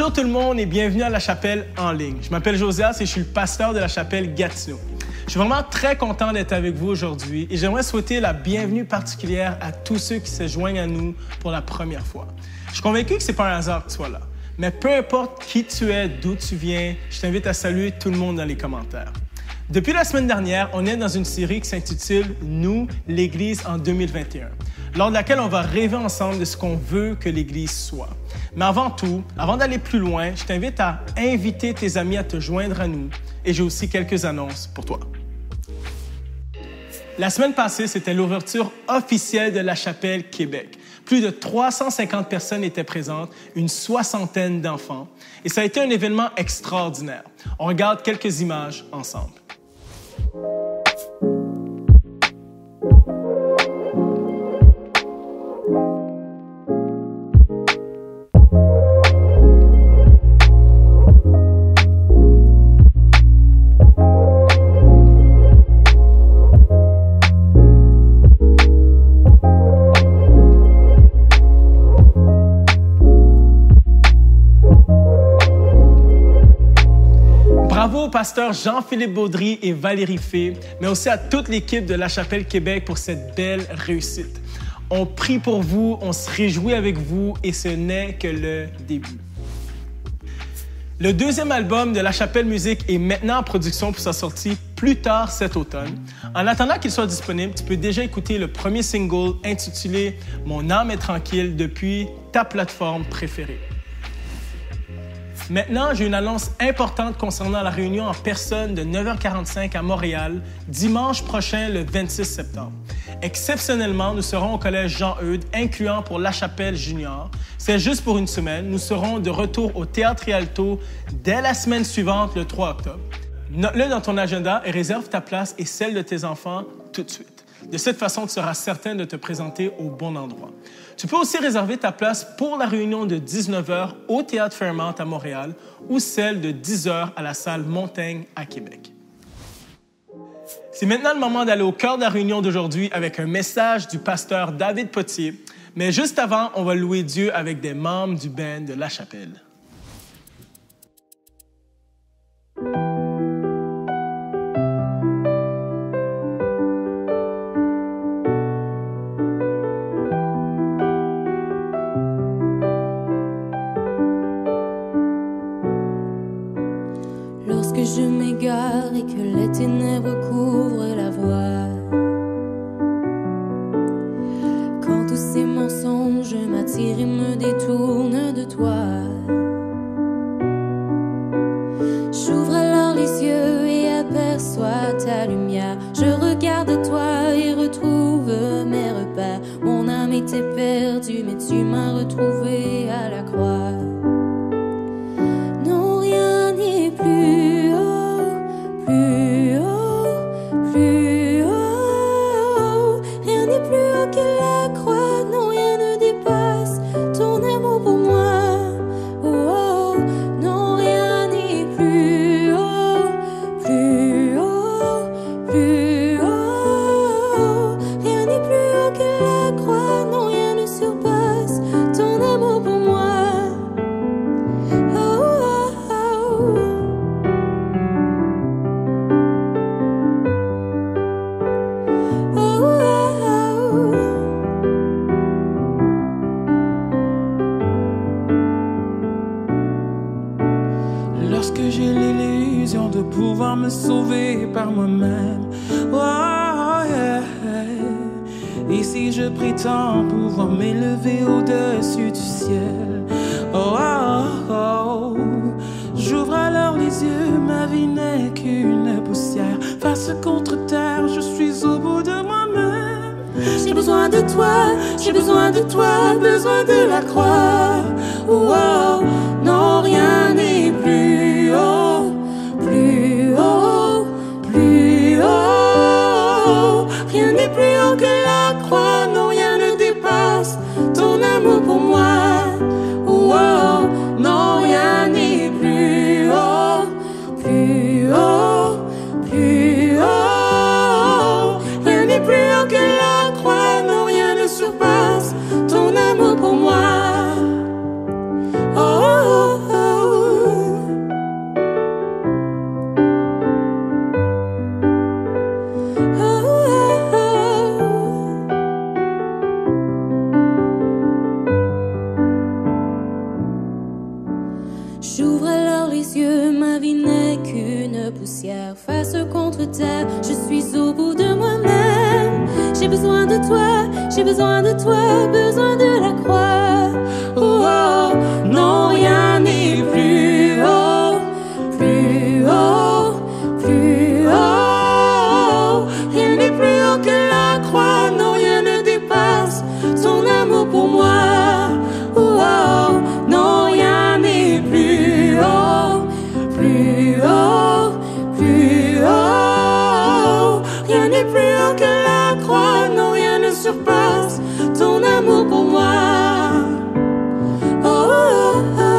Bonjour tout le monde et bienvenue à la chapelle en ligne. Je m'appelle Josias et je suis le pasteur de la chapelle Gatineau. Je suis vraiment très content d'être avec vous aujourd'hui et j'aimerais souhaiter la bienvenue particulière à tous ceux qui se joignent à nous pour la première fois. Je suis convaincu que ce n'est pas un hasard que tu sois là. Mais peu importe qui tu es, d'où tu viens, je t'invite à saluer tout le monde dans les commentaires. Depuis la semaine dernière, on est dans une série qui s'intitule « Nous, l'Église en 2021 », lors de laquelle on va rêver ensemble de ce qu'on veut que l'Église soit. Mais avant tout, avant d'aller plus loin, je t'invite à inviter tes amis à te joindre à nous et j'ai aussi quelques annonces pour toi. La semaine passée, c'était l'ouverture officielle de la chapelle Québec. Plus de 350 personnes étaient présentes, une soixantaine d'enfants. Et ça a été un événement extraordinaire. On regarde quelques images ensemble. Bravo au pasteur Jean-Philippe Baudry et Valérie Fay, mais aussi à toute l'équipe de la Chapelle Québec pour cette belle réussite. On prie pour vous, on se réjouit avec vous et ce n'est que le début. Le deuxième album de la Chapelle Musique est maintenant en production pour sa sortie plus tard cet automne. En attendant qu'il soit disponible, tu peux déjà écouter le premier single intitulé « Mon âme est tranquille » depuis ta plateforme préférée. Maintenant, j'ai une annonce importante concernant la réunion en personne de 9h45 à Montréal, dimanche prochain, le 26 septembre. Exceptionnellement, nous serons au Collège Jean-Eudes, incluant pour La Chapelle Junior. C'est juste pour une semaine. Nous serons de retour au Théâtre Rialto dès la semaine suivante, le 3 octobre. Note-le dans ton agenda et réserve ta place et celle de tes enfants tout de suite. De cette façon, tu seras certain de te présenter au bon endroit. Tu peux aussi réserver ta place pour la réunion de 19h au Théâtre Fairmont à Montréal ou celle de 10h à la salle Montaigne à Québec. C'est maintenant le moment d'aller au cœur de la réunion d'aujourd'hui avec un message du pasteur David Potier. Mais juste avant, on va louer Dieu avec des membres du band de La Chapelle. Lorsque je m'égare et que les ténèbres couvrent la voie, quand tous ces mensonges m'attirent et me détournent de toi, j'ouvre alors les yeux et aperçois ta lumière. Je regarde toi et retrouve mes repères. Mon âme était perdue, mais tu m'as retrouvé à la croix. Non, rien n'est plus haut, plus haut, plus haut. Rien n'est plus haut que la croix. Non, rien ne dépasse ton amour pour moi. Oh, oh. Non, rien n'est plus haut, plus haut, plus haut. Rien n'est plus haut que la croix. Non, rien ne surpasse ton amour pour moi. Lorsque j'ai l'illusion de pouvoir me sauver par moi-même, oh, yeah. Et si je prétends pouvoir m'élever au-dessus du ciel, oh, oh, oh. J'ouvre alors les yeux, ma vie n'est qu'une poussière. Face contre terre, je suis au bout de moi-même. J'ai besoin de toi, j'ai besoin de toi, besoin de la croix. Oh, oh. Non, rien n'est plus haut, plus haut, plus haut. Rien n'est plus haut que la croix. Non, rien ne dépasse ton amour pour moi. Oh, oh. Non, rien n'est plus haut, plus haut, plus haut. Rien n'est plus haut que la croix. Non, rien ne surpasse ton amour pour moi. Oh, oh, oh. terre. Je suis au bout de moi-même. J'ai besoin de toi, j'ai besoin de toi, besoin de la croix. Oh, oh, non, rien n'est plus haut, plus haut, plus haut. Rien n'est plus haut que la croix, non, rien ne dépasse ton amour pour moi. Oh, oh, non, rien n'est plus haut, plus haut, plus haut. Rien n'est plus haut que la croix, non, rien ne surpasse ton amour pour moi. Oh, oh, oh.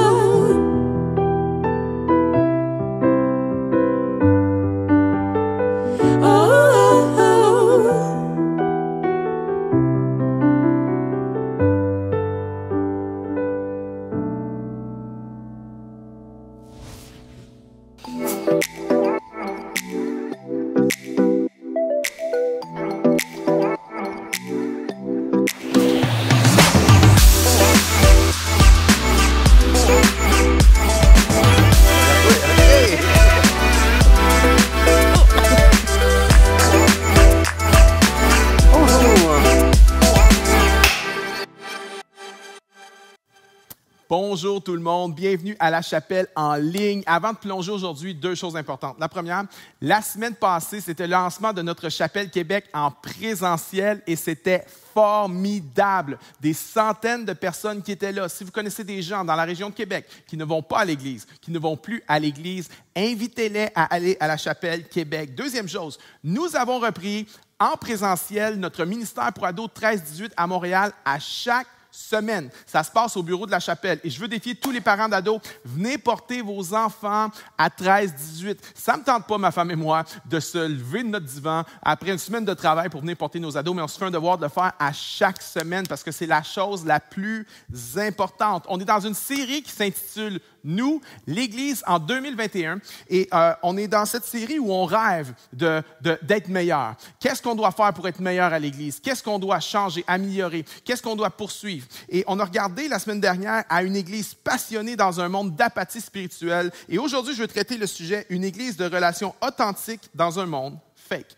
Oh, oh, oh. Bonjour tout le monde, bienvenue à la chapelle en ligne. Avant de plonger aujourd'hui, deux choses importantes. La première, la semaine passée, c'était le lancement de notre chapelle Québec en présentiel et c'était formidable. Des centaines de personnes qui étaient là. Si vous connaissez des gens dans la région de Québec qui ne vont pas à l'église, qui ne vont plus à l'église, invitez-les à aller à la chapelle Québec. Deuxième chose, nous avons repris en présentiel notre ministère pour ados 13-18 à Montréal à chaque semaine. Ça se passe au bureau de la chapelle. Et je veux défier tous les parents d'ados. Venez porter vos enfants à 13-18. Ça ne me tente pas, ma femme et moi, de se lever de notre divan après une semaine de travail pour venir porter nos ados, mais on se fait un devoir de le faire à chaque semaine parce que c'est la chose la plus importante. On est dans une série qui s'intitule « Nous, l'Église en 2021 » et on est dans cette série où on rêve d'être meilleur. Qu'est-ce qu'on doit faire pour être meilleur à l'Église? Qu'est-ce qu'on doit changer, améliorer? Qu'est-ce qu'on doit poursuivre? Et on a regardé la semaine dernière à une Église passionnée dans un monde d'apathie spirituelle. Et aujourd'hui, je veux traiter le sujet « Une Église de relations authentiques dans un monde fake ».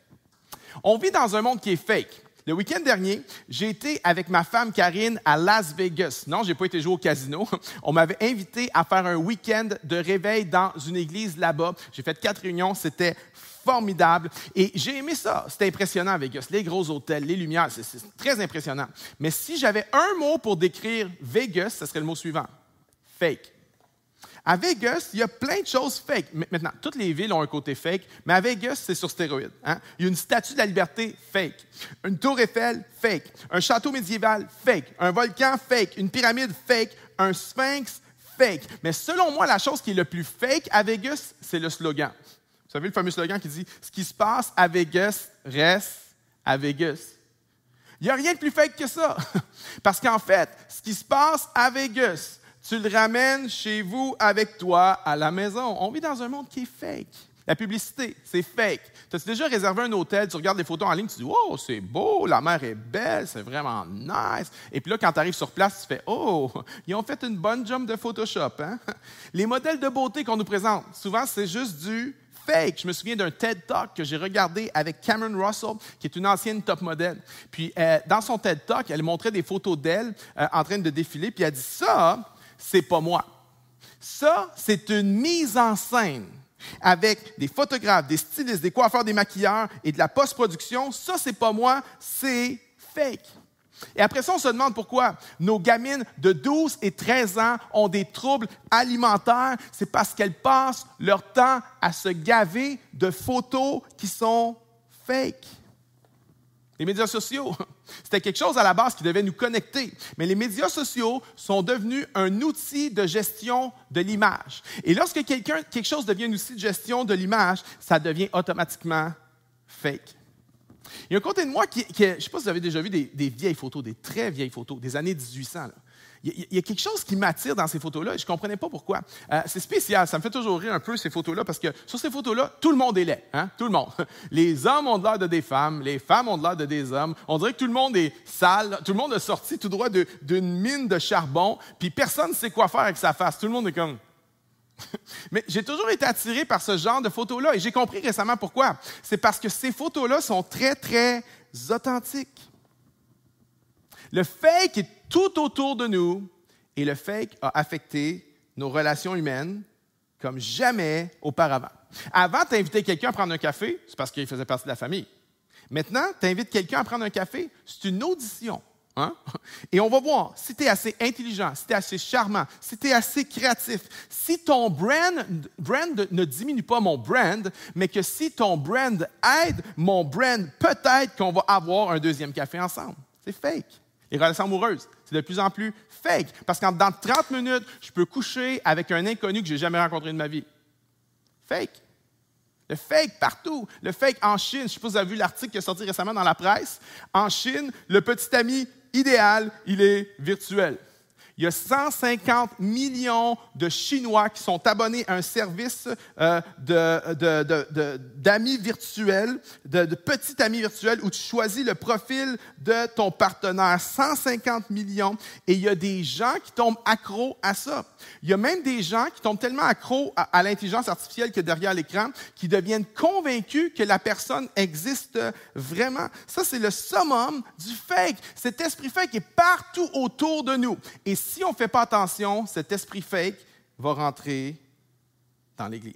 On vit dans un monde qui est fake. Le week-end dernier, j'ai été avec ma femme Karine à Las Vegas. Non, je n'ai pas été jouer au casino. On m'avait invité à faire un week-end de réveil dans une église là-bas. J'ai fait 4 réunions, c'était formidable. Et j'ai aimé ça. C'était impressionnant à Vegas. Les gros hôtels, les lumières, c'est très impressionnant. Mais si j'avais un mot pour décrire Vegas, ce serait le mot suivant. Fake. À Vegas, il y a plein de choses fake. Maintenant, toutes les villes ont un côté fake, mais à Vegas, c'est sur stéroïdes. Hein? Il y a une statue de la liberté fake, une tour Eiffel fake, un château médiéval fake, un volcan fake, une pyramide fake, un sphinx fake. Mais selon moi, la chose qui est le plus fake à Vegas, c'est le slogan. Vous savez le fameux slogan qui dit « Ce qui se passe à Vegas reste à Vegas ». Il n'y a rien de plus fake que ça. Parce qu'en fait, ce qui se passe à Vegas, tu le ramènes chez vous avec toi à la maison. On vit dans un monde qui est fake. La publicité, c'est fake. Tu as déjà réservé un hôtel, tu regardes les photos en ligne, tu dis « Oh, c'est beau, la mer est belle, c'est vraiment nice. » Et puis là, quand tu arrives sur place, tu fais « Oh, ils ont fait une bonne job de Photoshop. Hein? » Les modèles de beauté qu'on nous présente, souvent, c'est juste du fake. Je me souviens d'un TED Talk que j'ai regardé avec Cameron Russell, qui est une ancienne top modèle. Puis, dans son TED Talk, elle montrait des photos d'elle en train de défiler, puis elle dit « Ça, c'est pas moi. Ça, c'est une mise en scène avec des photographes, des stylistes, des coiffeurs, des maquilleurs et de la post-production. Ça, c'est pas moi, c'est fake. » Et après ça, on se demande pourquoi nos gamines de 12 et 13 ans ont des troubles alimentaires. C'est parce qu'elles passent leur temps à se gaver de photos qui sont fake. Les médias sociaux, c'était quelque chose à la base qui devait nous connecter. Mais les médias sociaux sont devenus un outil de gestion de l'image. Et lorsque quelque chose devient un outil de gestion de l'image, ça devient automatiquement fake. Il y a un côté de moi qui je ne sais pas si vous avez déjà vu des vieilles photos, des très vieilles photos, des années 1800. Là. Il y a quelque chose qui m'attire dans ces photos-là et je ne comprenais pas pourquoi. C'est spécial, ça me fait toujours rire un peu ces photos-là parce que sur ces photos-là, tout le monde est laid. Hein? Tout le monde. Les hommes ont de l'air de des femmes, les femmes ont de l'air de des hommes. On dirait que tout le monde est sale, tout le monde est sorti tout droit d'une mine de charbon, puis personne ne sait quoi faire avec sa face. Tout le monde est comme... Mais j'ai toujours été attiré par ce genre de photos-là et j'ai compris récemment pourquoi. C'est parce que ces photos-là sont très, très authentiques. Le fake est tout autour de nous et le fake a affecté nos relations humaines comme jamais auparavant. Avant, tu invitais quelqu'un à prendre un café, c'est parce qu'il faisait partie de la famille. Maintenant, tu invites quelqu'un à prendre un café, c'est une audition. Hein? Et on va voir si tu es assez intelligent, si tu es assez charmant, si tu es assez créatif, si ton brand ne diminue pas mon brand, mais que si ton brand aide mon brand, peut-être qu'on va avoir un deuxième café ensemble. C'est fake. Les relations amoureuses, c'est de plus en plus fake. Parce qu'en dans 30 minutes, je peux coucher avec un inconnu que je n'ai jamais rencontré de ma vie. Fake. Le fake partout. Le fake en Chine. Je ne sais pas si vous avez vu l'article qui est sorti récemment dans la presse. En Chine, le petit ami idéal, il est virtuel. Il y a 150 millions de Chinois qui sont abonnés à un service d'amis virtuels, de petits amis virtuels, où tu choisis le profil de ton partenaire. 150 millions. Et il y a des gens qui tombent accros à ça. Il y a même des gens qui tombent tellement accros à l'intelligence artificielle qui est derrière l'écran, qui deviennent convaincus que la personne existe vraiment. Ça, c'est le summum du fake. Cet esprit fake est partout autour de nous. Et si on ne fait pas attention, cet esprit fake va rentrer dans l'Église.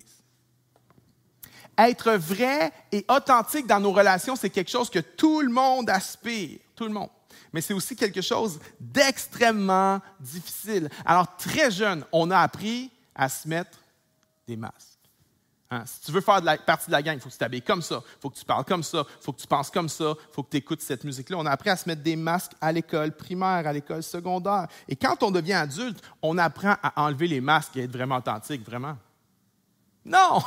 Être vrai et authentique dans nos relations, c'est quelque chose que tout le monde aspire. Tout le monde. Mais c'est aussi quelque chose d'extrêmement difficile. Alors, très jeune, on a appris à se mettre des masques. Hein? Si tu veux faire partie de la gang, il faut que tu t'habilles comme ça, il faut que tu parles comme ça, il faut que tu penses comme ça, il faut que tu écoutes cette musique-là. On a appris à se mettre des masques à l'école primaire, à l'école secondaire. Et quand on devient adulte, on apprend à enlever les masques et être vraiment authentique, vraiment. Non!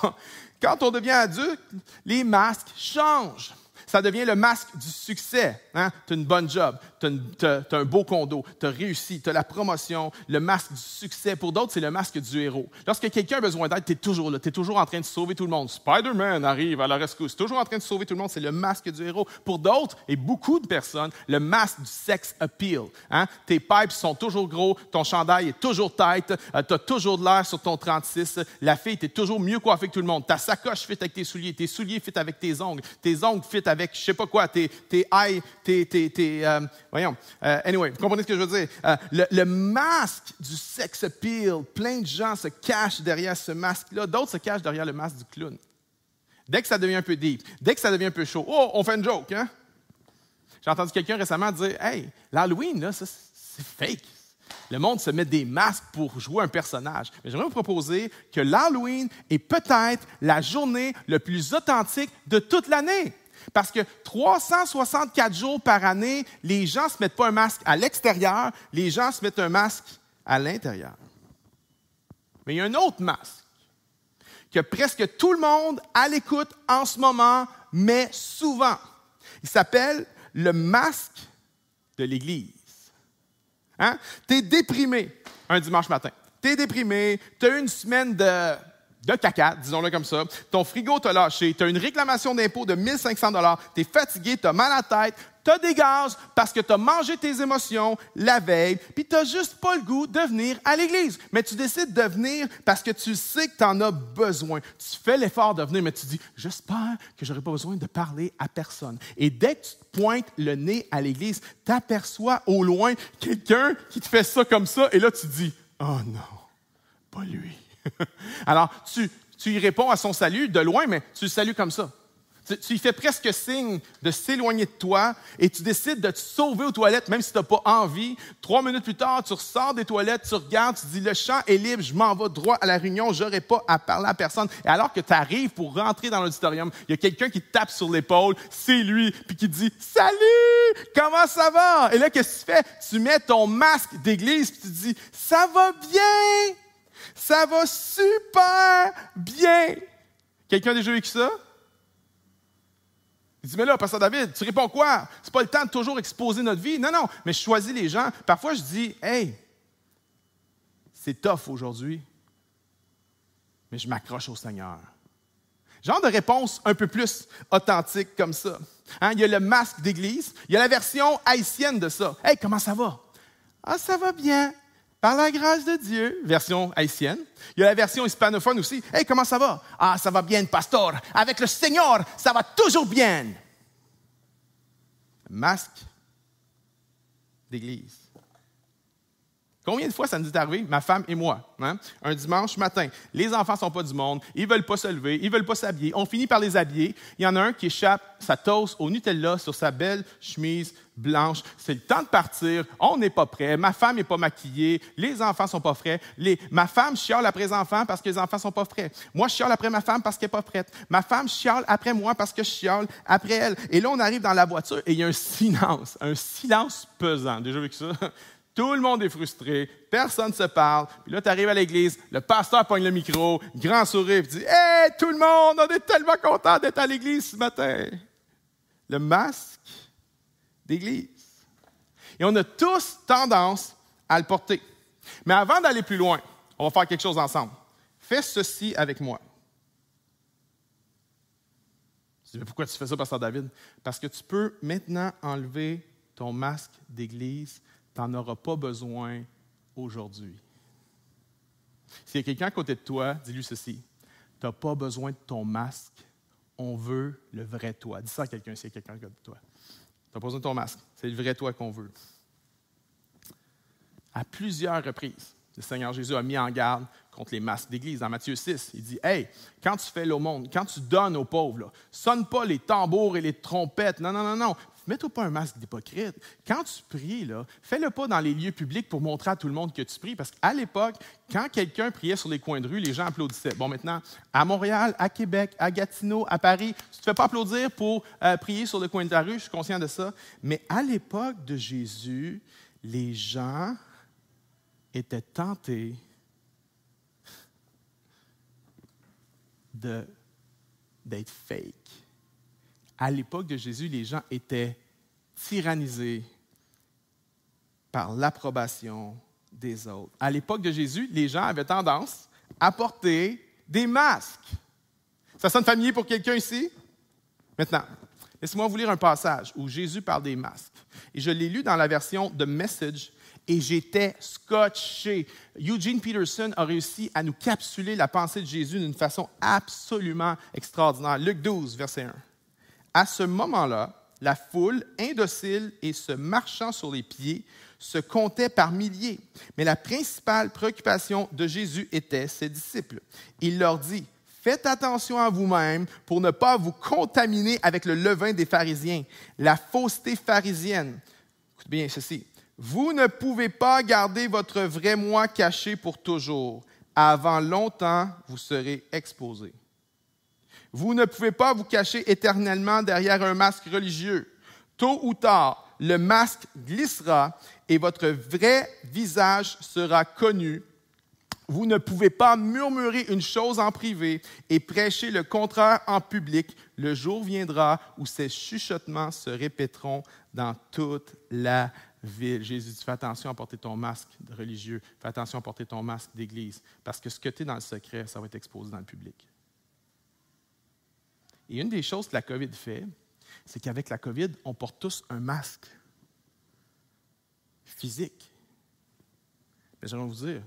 Quand on devient adulte, les masques changent. Ça devient le masque du succès. Hein? Tu as une bonne job, tu as un beau condo, tu as réussi, tu as la promotion, le masque du succès. Pour d'autres, c'est le masque du héros. Lorsque quelqu'un a besoin d'aide, tu es toujours là, tu es toujours en train de sauver tout le monde. Spider-Man arrive à la rescousse, toujours en train de sauver tout le monde, c'est le masque du héros. Pour d'autres, et beaucoup de personnes, le masque du sex appeal. Hein? Tes pipes sont toujours gros, ton chandail est toujours tight, tu as toujours de l'air sur ton 36, la fille, tu es toujours mieux coiffée que tout le monde, ta sacoche fit avec tes souliers fit avec tes ongles fit avec je sais pas quoi, anyway, vous comprenez ce que je veux dire? Le masque du sex appeal, plein de gens se cachent derrière ce masque-là, d'autres se cachent derrière le masque du clown. Dès que ça devient un peu deep, dès que ça devient un peu chaud, oh, on fait une joke, hein? J'ai entendu quelqu'un récemment dire, hey, l'Halloween, là, ça, c'est fake. Le monde se met des masques pour jouer un personnage. Mais j'aimerais vous proposer que l'Halloween est peut-être la journée la plus authentique de toute l'année. Parce que 364 jours par année, les gens ne se mettent pas un masque à l'extérieur, les gens se mettent un masque à l'intérieur. Mais il y a un autre masque que presque tout le monde à l'écoute en ce moment met souvent. Il s'appelle le masque de l'Église. Hein? Tu es déprimé un dimanche matin. Tu es déprimé, tu as eu une semaine de caca, disons-le comme ça. Ton frigo t'a lâché, tu as une réclamation d'impôt de 1 500 $, tu es fatigué, tu as mal à la tête, tu as des gaz parce que tu as mangé tes émotions la veille, puis tu n'as juste pas le goût de venir à l'Église. Mais tu décides de venir parce que tu sais que tu en as besoin. Tu fais l'effort de venir, mais tu dis, j'espère que je n'aurai pas besoin de parler à personne. Et dès que tu te pointes le nez à l'Église, tu aperçois au loin quelqu'un qui te fait ça comme ça, et là tu dis, oh non, pas lui. Alors, tu y réponds à son salut de loin, mais tu le salues comme ça. Tu lui fais presque signe de s'éloigner de toi et tu décides de te sauver aux toilettes, même si tu n'as pas envie. 3 minutes plus tard, tu ressors des toilettes, tu regardes, tu dis, le champ est libre, je m'en vais droit à la réunion, je n'aurai pas à parler à personne. Et alors que tu arrives pour rentrer dans l'auditorium, il y a quelqu'un qui te tape sur l'épaule, c'est lui, puis qui te dit, salut, comment ça va? Et là, qu'est-ce que tu fais? Tu mets ton masque d'église, puis tu te dis, ça va bien! Ça va super bien! Quelqu'un a déjà vécu ça? Il dit, mais là, pasteur David, tu réponds quoi? C'est pas le temps de toujours exposer notre vie. Non, non, mais je choisis les gens. Parfois, je dis, hey, c'est tough aujourd'hui, mais je m'accroche au Seigneur. Genre de réponse un peu plus authentique comme ça. Hein? Il y a le masque d'église, il y a la version haïtienne de ça. Hey, comment ça va? Ah, ça va bien. Par la grâce de Dieu, version haïtienne. Il y a la version hispanophone aussi. Hey, comment ça va? Ah, ça va bien, pasteur. Avec le Seigneur, ça va toujours bien. Masque d'église. Combien de fois ça nous est arrivé, ma femme et moi, un dimanche matin, les enfants ne sont pas du monde, ils ne veulent pas se lever, ils ne veulent pas s'habiller, on finit par les habiller. Il y en a un qui échappe sa toast au Nutella sur sa belle chemise blanche. C'est le temps de partir, on n'est pas prêt, ma femme n'est pas maquillée, les enfants ne sont pas prêts. Ma femme chiale après les enfants parce que les enfants ne sont pas prêts. Moi, je chiale après ma femme parce qu'elle n'est pas prête. Ma femme chiale après moi parce que je chiale après elle. Et là, on arrive dans la voiture et il y a un silence pesant. Déjà vu que ça? Tout le monde est frustré, personne ne se parle. Puis là, tu arrives à l'église, le pasteur pogne le micro, grand sourire, puis dit « Hey, tout le monde, on est tellement contents d'être à l'église ce matin! » Le masque d'église. Et on a tous tendance à le porter. Mais avant d'aller plus loin, on va faire quelque chose ensemble. Fais ceci avec moi. Tu dis « Mais pourquoi tu fais ça, pasteur David? » Parce que tu peux maintenant enlever ton masque d'église. Tu n'en auras pas besoin aujourd'hui. S'il y a quelqu'un à côté de toi, dis-lui ceci. Tu n'as pas besoin de ton masque. On veut le vrai toi. Dis ça à quelqu'un s'il y a quelqu'un à côté de toi. Tu n'as pas besoin de ton masque. C'est le vrai toi qu'on veut. À plusieurs reprises, le Seigneur Jésus a mis en garde contre les masques d'église. Dans Matthieu 6, il dit « Hey, quand tu fais l'aumône, quand tu donnes aux pauvres, là, sonne pas les tambours et les trompettes. Non. Mets-toi pas un masque d'hypocrite. Quand tu pries, là, fais-le pas dans les lieux publics pour montrer à tout le monde que tu pries. Parce qu'à l'époque, quand quelqu'un priait sur les coins de rue, les gens applaudissaient. Bon, maintenant, à Montréal, à Québec, à Gatineau, à Paris, tu ne te fais pas applaudir pour prier sur le coin de la rue, je suis conscient de ça. Mais à l'époque de Jésus, les gens étaient tentés d'être fake. À l'époque de Jésus, les gens étaient tyrannisés par l'approbation des autres. À l'époque de Jésus, les gens avaient tendance à porter des masques. Ça sonne familier pour quelqu'un ici? Maintenant, laissez-moi vous lire un passage où Jésus parle des masques. Et je l'ai lu dans la version de Message et j'étais scotché. Eugene Peterson a réussi à nous capsuler la pensée de Jésus d'une façon absolument extraordinaire. Luc 12, verset 1. À ce moment-là, la foule, indocile et se marchant sur les pieds, se comptait par milliers. Mais la principale préoccupation de Jésus était ses disciples. Il leur dit, « Faites attention à vous-même pour ne pas vous contaminer avec le levain des pharisiens, la fausseté pharisienne. » Écoute bien ceci. « Vous ne pouvez pas garder votre vrai moi caché pour toujours. Avant longtemps, vous serez exposés. Vous ne pouvez pas vous cacher éternellement derrière un masque religieux. Tôt ou tard, le masque glissera et votre vrai visage sera connu. Vous ne pouvez pas murmurer une chose en privé et prêcher le contraire en public. Le jour viendra où ces chuchotements se répéteront dans toute la ville. » Jésus dit, fais attention à porter ton masque religieux, fais attention à porter ton masque d'église, parce que ce que tu es dans le secret, ça va être exposé dans le public. Et une des choses que la COVID fait, c'est qu'avec la COVID, on porte tous un masque physique. Mais j'aimerais vous dire,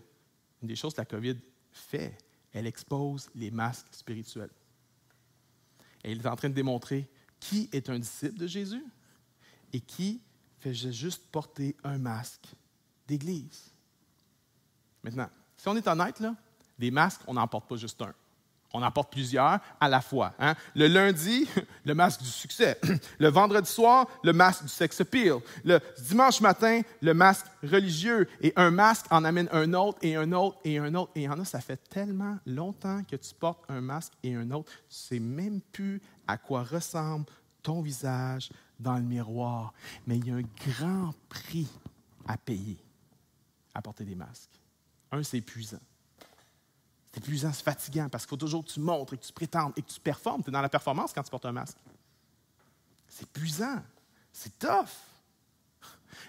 une des choses que la COVID fait, elle expose les masques spirituels. Et elle est en train de démontrer qui est un disciple de Jésus et qui fait juste porter un masque d'église. Maintenant, si on est honnête, là, des masques, on n'en porte pas juste un. On en porte plusieurs à la fois. Hein? Le lundi, le masque du succès. Le vendredi soir, le masque du sex appeal. Le dimanche matin, le masque religieux. Et un masque en amène un autre et un autre et un autre. Et il y en a, ça fait tellement longtemps que tu portes un masque et un autre. Tu ne sais même plus à quoi ressemble ton visage dans le miroir. Mais il y a un grand prix à payer à porter des masques. Un, c'est épuisant. C'est épuisant, c'est fatigant parce qu'il faut toujours que tu montres et que tu prétendes et que tu performes. Tu es dans la performance quand tu portes un masque. C'est épuisant, c'est tough.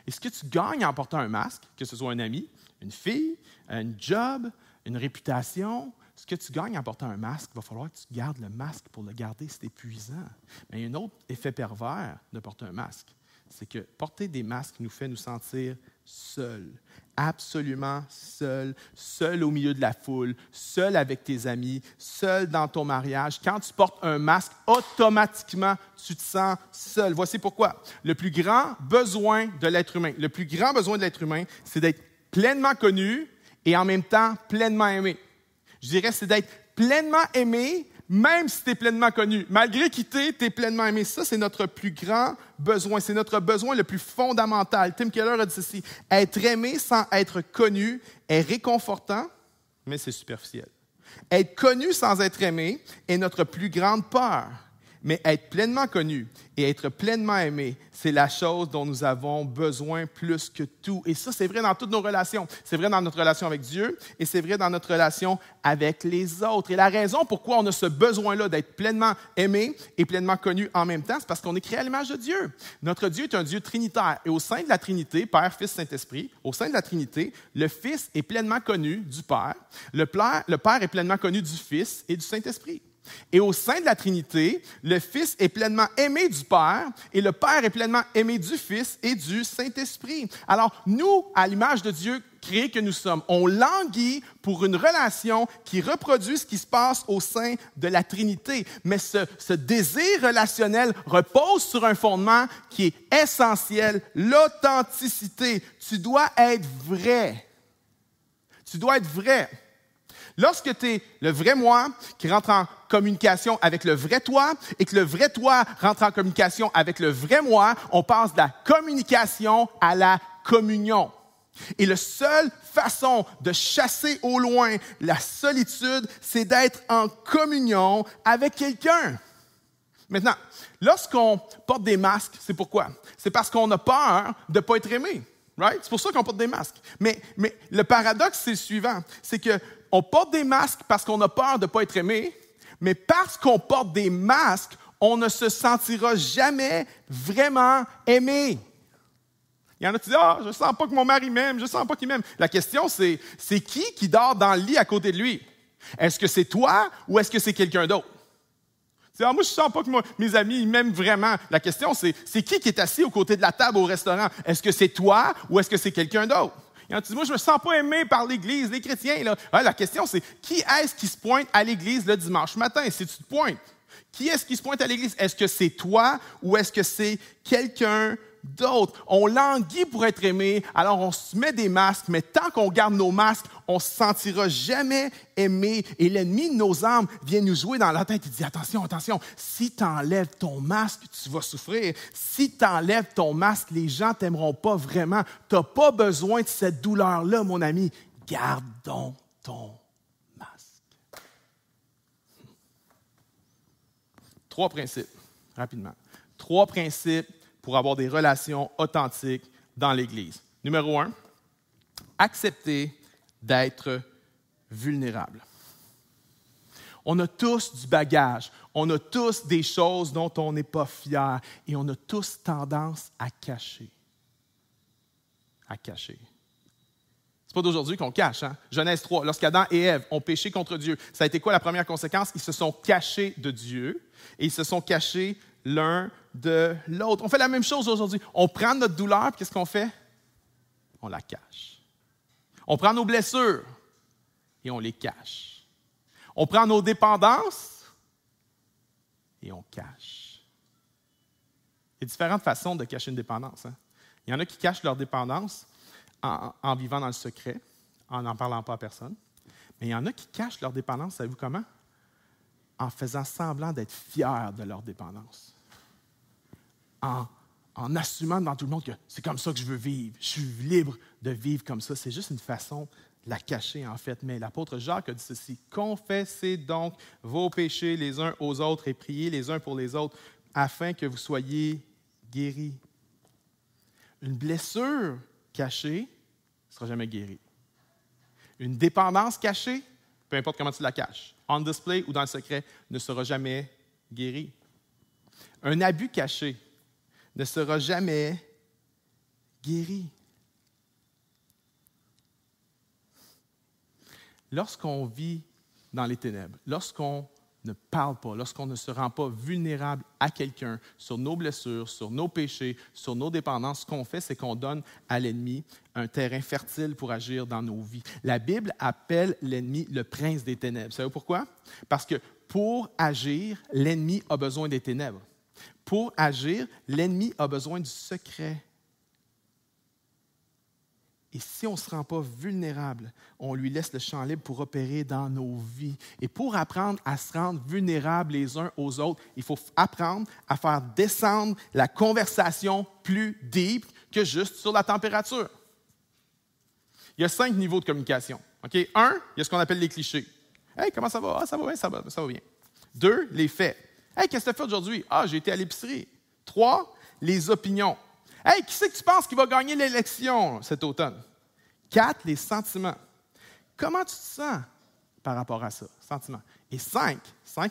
Et ce que tu gagnes en portant un masque, que ce soit un ami, une fille, un job, une réputation, ce que tu gagnes en portant un masque, il va falloir que tu gardes le masque pour le garder, c'est épuisant. Mais il y a un autre effet pervers de porter un masque, c'est que porter des masques nous fait nous sentir seuls, absolument seuls, seul au milieu de la foule, seul avec tes amis, seul dans ton mariage. Quand tu portes un masque, automatiquement, tu te sens seul. Voici pourquoi. Le plus grand besoin de l'être humain, c'est d'être pleinement connu et en même temps pleinement aimé. Je dirais, c'est d'être pleinement aimé, même si tu es pleinement connu. Malgré qui tu es pleinement aimé. Ça, c'est notre plus grand besoin. C'est notre besoin le plus fondamental. Tim Keller a dit ceci. Être aimé sans être connu est réconfortant, mais c'est superficiel. Être connu sans être aimé est notre plus grande peur. Mais être pleinement connu et être pleinement aimé, c'est la chose dont nous avons besoin plus que tout. Et ça, c'est vrai dans toutes nos relations. C'est vrai dans notre relation avec Dieu et c'est vrai dans notre relation avec les autres. Et la raison pourquoi on a ce besoin-là d'être pleinement aimé et pleinement connu en même temps, c'est parce qu'on est créé à l'image de Dieu. Notre Dieu est un Dieu trinitaire. Et au sein de la Trinité, Père, Fils, Saint-Esprit, au sein de la Trinité, le Fils est pleinement connu du Père. Le Père est pleinement connu du Fils et du Saint-Esprit. Et au sein de la Trinité, le Fils est pleinement aimé du Père et le Père est pleinement aimé du Fils et du Saint-Esprit. Alors, nous, à l'image de Dieu créé que nous sommes, on languit pour une relation qui reproduit ce qui se passe au sein de la Trinité. Mais ce désir relationnel repose sur un fondement qui est essentiel, l'authenticité. Tu dois être vrai. Tu dois être vrai. Lorsque tu es le vrai moi qui rentre en communication avec le vrai toi et que le vrai toi rentre en communication avec le vrai moi, on passe de la communication à la communion. Et la seule façon de chasser au loin la solitude, c'est d'être en communion avec quelqu'un. Maintenant, lorsqu'on porte des masques, c'est pourquoi? C'est parce qu'on a peur de ne pas être aimé. Right? C'est pour ça qu'on porte des masques. Mais le paradoxe, c'est le suivant. C'est qu'on porte des masques parce qu'on a peur de ne pas être aimé, mais parce qu'on porte des masques, on ne se sentira jamais vraiment aimé. Il y en a qui disent « Ah, je ne sens pas que mon mari m'aime, je ne sens pas qu'il m'aime. » La question, c'est qui dort dans le lit à côté de lui? Est-ce que c'est toi ou est-ce que c'est quelqu'un d'autre? C'est, moi, je ne sens pas que mes amis ils m'aiment vraiment. La question, c'est qui est assis aux côtés de la table au restaurant? Est-ce que c'est toi ou est-ce que c'est quelqu'un d'autre? Il y en a qui disent, moi, je ne me sens pas aimé par l'Église, les chrétiens. Là. Ah, la question, c'est qui est-ce qui se pointe à l'Église le dimanche matin? Si tu te pointes, qui est-ce qui se pointe à l'Église? Est-ce que c'est toi ou est-ce que c'est quelqu'un d'autre? On languit pour être aimé, alors on se met des masques, mais tant qu'on garde nos masques, on ne se sentira jamais aimé. Et l'ennemi de nos âmes vient nous jouer dans la tête. Il dit, attention, si tu enlèves ton masque, tu vas souffrir. Si tu enlèves ton masque, les gens ne t'aimeront pas vraiment. Tu n'as pas besoin de cette douleur-là, mon ami. Garde donc ton masque. 3 principes, rapidement. 3 principes pour avoir des relations authentiques dans l'Église. Numéro 1, accepter d'être vulnérable. On a tous du bagage, on a tous des choses dont on n'est pas fier et on a tous tendance à cacher. À cacher. C'est pas d'aujourd'hui qu'on cache. Hein? Genèse 3, lorsqu'Adam et Ève ont péché contre Dieu, ça a été quoi la première conséquence? Ils se sont cachés de Dieu et ils se sont cachés l'un de l'autre. On fait la même chose aujourd'hui. On prend notre douleur, puis qu'est-ce qu'on fait? On la cache. On prend nos blessures et on les cache. On prend nos dépendances et on cache. Il y a différentes façons de cacher une dépendance. Hein? Il y en a qui cachent leur dépendance en vivant dans le secret, en n'en parlant pas à personne. Mais il y en a qui cachent leur dépendance, savez-vous comment? En faisant semblant d'être fiers de leur dépendance. En assumant devant tout le monde que c'est comme ça que je veux vivre. Je suis libre de vivre comme ça. C'est juste une façon de la cacher, en fait. Mais l'apôtre Jacques a dit ceci. « Confessez donc vos péchés les uns aux autres et priez les uns pour les autres afin que vous soyez guéris. » Une blessure cachée ne sera jamais guérie. Une dépendance cachée, peu importe comment tu la caches, on display ou dans le secret, ne sera jamais guérie. Un abus caché ne sera jamais guéri. Lorsqu'on vit dans les ténèbres, lorsqu'on ne parle pas, lorsqu'on ne se rend pas vulnérable à quelqu'un sur nos blessures, sur nos péchés, sur nos dépendances, ce qu'on fait, c'est qu'on donne à l'ennemi un terrain fertile pour agir dans nos vies. La Bible appelle l'ennemi le prince des ténèbres. Vous savez pourquoi? Parce que pour agir, l'ennemi a besoin des ténèbres. Pour agir, l'ennemi a besoin du secret. Et si on ne se rend pas vulnérable, on lui laisse le champ libre pour opérer dans nos vies. Et pour apprendre à se rendre vulnérables les uns aux autres, il faut apprendre à faire descendre la conversation plus deep que juste sur la température. Il y a 5 niveaux de communication. Okay? 1, il y a ce qu'on appelle les clichés. « Hey, comment ça va? Ah, ça va bien, ça va bien. » 2, les faits. « Hey, qu'est-ce que tu as fait aujourd'hui? Ah, j'ai été à l'épicerie. » 3, les opinions. « Hey, qui c'est que tu penses qui va gagner l'élection cet automne? » 4, les sentiments. Comment tu te sens par rapport à ça? Sentiments. Et 5,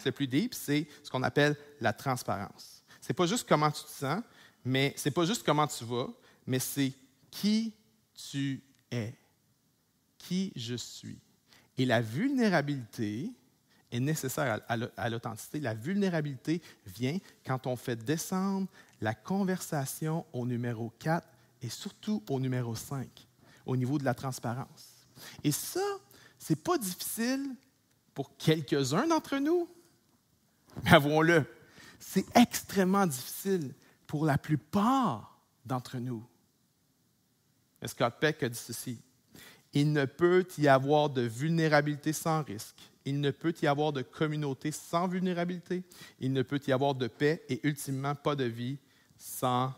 le plus deep, c'est ce qu'on appelle la transparence. Ce n'est pas juste comment tu te sens, mais ce n'est pas juste comment tu vas, mais c'est qui tu es, qui je suis. Et la vulnérabilité est nécessaire à l'authenticité. La vulnérabilité vient quand on fait descendre la conversation au numéro 4 et surtout au numéro 5, au niveau de la transparence. Et ça, ce n'est pas difficile pour quelques-uns d'entre nous, mais avouons-le, c'est extrêmement difficile pour la plupart d'entre nous. Scott Peck a dit ceci: « Il ne peut y avoir de vulnérabilité sans risque. Il ne peut y avoir de communauté sans vulnérabilité. Il ne peut y avoir de paix et ultimement pas de vie sans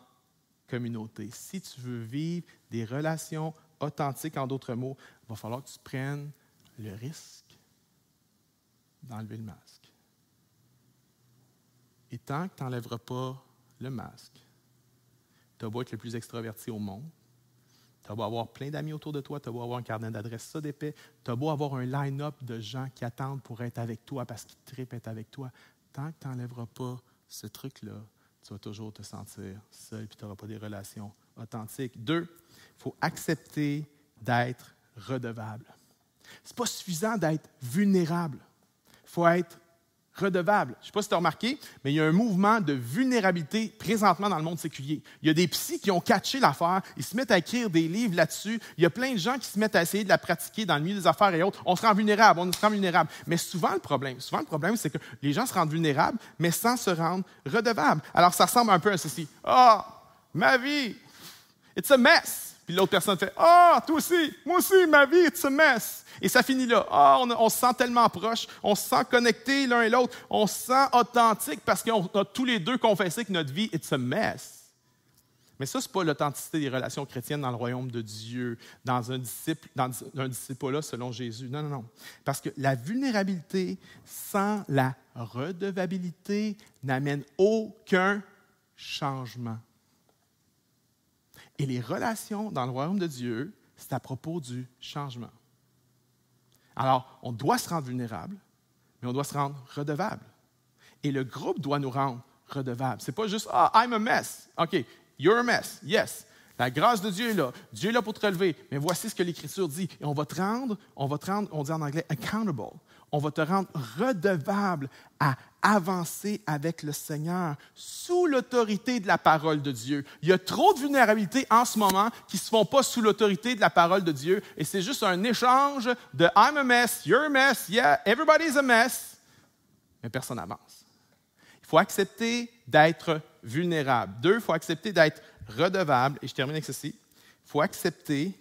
communauté. » Si tu veux vivre des relations authentiques, en d'autres mots, il va falloir que tu prennes le risque d'enlever le masque. Et tant que tu n'enlèveras pas le masque, tu as beau être le plus extraverti au monde, tu as beau avoir plein d'amis autour de toi, tu as beau avoir un carnet d'adresses ça d'épais, tu as beau avoir un line-up de gens qui attendent pour être avec toi parce qu'ils trippent être avec toi, tant que tu n'enlèveras pas ce truc-là, tu vas toujours te sentir seul et tu n'auras pas des relations authentiques. 2, il faut accepter d'être redevable. Ce n'est pas suffisant d'être vulnérable. Il faut être redevable. Je ne sais pas si tu as remarqué, mais il y a un mouvement de vulnérabilité présentement dans le monde séculier. Il y a des psys qui ont catché l'affaire, ils se mettent à écrire des livres là-dessus. Il y a plein de gens qui se mettent à essayer de la pratiquer dans le milieu des affaires et autres. On se rend vulnérable. Mais souvent, le problème, c'est que les gens se rendent vulnérables, mais sans se rendre redevables. Alors, ça ressemble un peu à ceci. « Ah, ma vie, it's a mess. » Puis l'autre personne fait « Ah, toi aussi, moi aussi, ma vie, it's a mess. » Et ça finit là. Ah, on se sent tellement proche, on se sent connectés l'un et l'autre, on se sent authentique parce qu'on a tous les deux confessé que notre vie, it's a mess. Mais ça, ce n'est pas l'authenticité des relations chrétiennes dans le royaume de Dieu, dans un disciple-là selon Jésus. Non, non, non. Parce que la vulnérabilité sans la redevabilité n'amène aucun changement. Et les relations dans le royaume de Dieu, c'est à propos du changement. Alors, on doit se rendre vulnérable, mais on doit se rendre redevable. Et le groupe doit nous rendre redevables. Ce n'est pas juste « Ah, I'm a mess. » OK, you're a mess. Yes. La grâce de Dieu est là. Dieu est là pour te relever. Mais voici ce que l'Écriture dit. Et on va te rendre, on dit en anglais « accountable ». On va te rendre redevable à avancer avec le Seigneur sous l'autorité de la parole de Dieu. Il y a trop de vulnérabilités en ce moment qui ne se font pas sous l'autorité de la parole de Dieu et c'est juste un échange de « I'm a mess, you're a mess, yeah, everybody's a mess », mais personne n'avance. Il faut accepter d'être vulnérable. 2, il faut accepter d'être redevable. Et je termine avec ceci. Il faut accepter,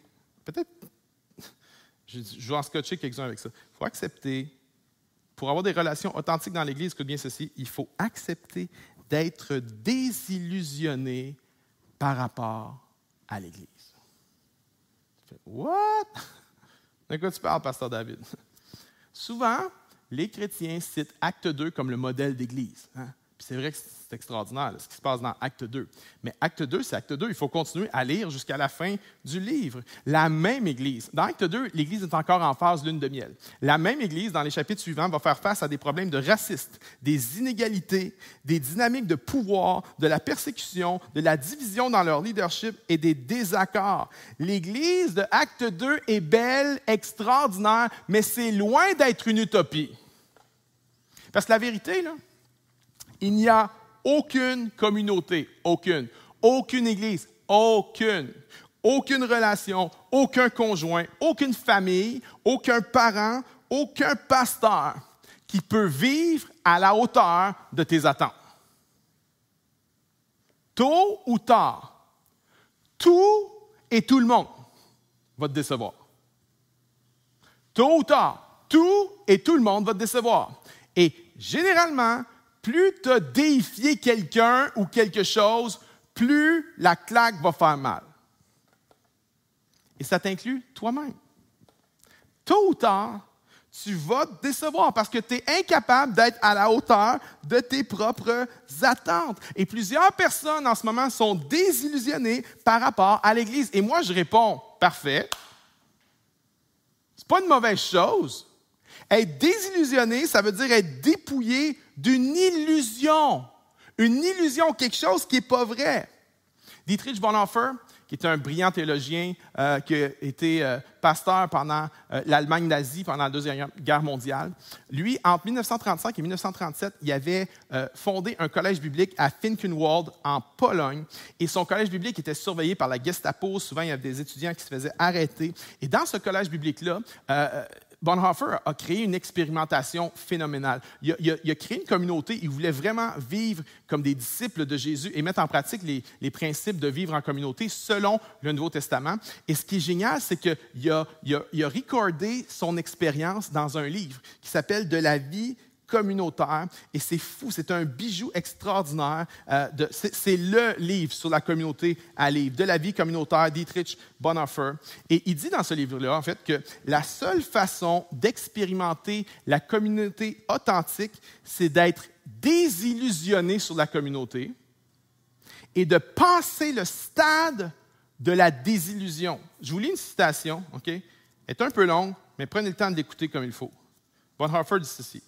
peut-être, je vais en scotcher quelques-uns avec ça. Il faut accepter, pour avoir des relations authentiques dans l'Église, écoute bien ceci, il faut accepter d'être désillusionné par rapport à l'Église. Tu fais « What? » De quoi tu parles, Pasteur David? Souvent, les chrétiens citent Acte 2 comme le modèle d'Église. Hein? Puis c'est vrai que c'est extraordinaire ce qui se passe dans Acte 2. Mais Acte 2, c'est Acte 2. Il faut continuer à lire jusqu'à la fin du livre. La même Église. Dans Acte 2, l'Église est encore en phase lune de miel. La même Église, dans les chapitres suivants, va faire face à des problèmes de racisme, des inégalités, des dynamiques de pouvoir, de la persécution, de la division dans leur leadership et des désaccords. L'Église de Acte 2 est belle, extraordinaire, mais c'est loin d'être une utopie. Parce que la vérité, là, il n'y a aucune communauté, aucune église, aucune relation, aucun conjoint, aucune famille, aucun parent, aucun pasteur qui peut vivre à la hauteur de tes attentes. Tôt ou tard, tout et tout le monde va te décevoir. Tôt ou tard, tout et tout le monde va te décevoir. Et généralement, plus tu as déifié quelqu'un ou quelque chose, plus la claque va faire mal. Et ça t'inclut toi-même. Tôt ou tard, tu vas te décevoir parce que tu es incapable d'être à la hauteur de tes propres attentes. Et plusieurs personnes en ce moment sont désillusionnées par rapport à l'Église. Et moi, je réponds, parfait. C'est pas une mauvaise chose. Être désillusionné, ça veut dire être dépouillé d'une illusion. Une illusion, quelque chose qui n'est pas vrai. Dietrich Bonhoeffer, qui est un brillant théologien, qui a été pasteur pendant l'Allemagne nazie, pendant la Deuxième Guerre mondiale. Lui, entre 1935 et 1937, il avait fondé un collège biblique à Finkenwald, en Pologne. Et son collège biblique était surveillé par la Gestapo. Souvent, il y avait des étudiants qui se faisaient arrêter. Et dans ce collège biblique-là, Bonhoeffer a créé une expérimentation phénoménale. Il a créé une communauté. Il voulait vraiment vivre comme des disciples de Jésus et mettre en pratique les principes de vivre en communauté selon le Nouveau Testament. Et ce qui est génial, c'est qu'il a recordé son expérience dans un livre qui s'appelle « De la vie communautaire ». Et c'est fou, c'est un bijou extraordinaire. C'est le livre sur la communauté à lire, « De la vie communautaire », Dietrich Bonhoeffer. Et il dit dans ce livre-là, en fait, que la seule façon d'expérimenter la communauté authentique, c'est d'être désillusionné sur la communauté et de passer le stade de la désillusion. Je vous lis une citation, OK? Elle est un peu longue, mais prenez le temps de l'écouter comme il faut. Bonhoeffer dit ceci.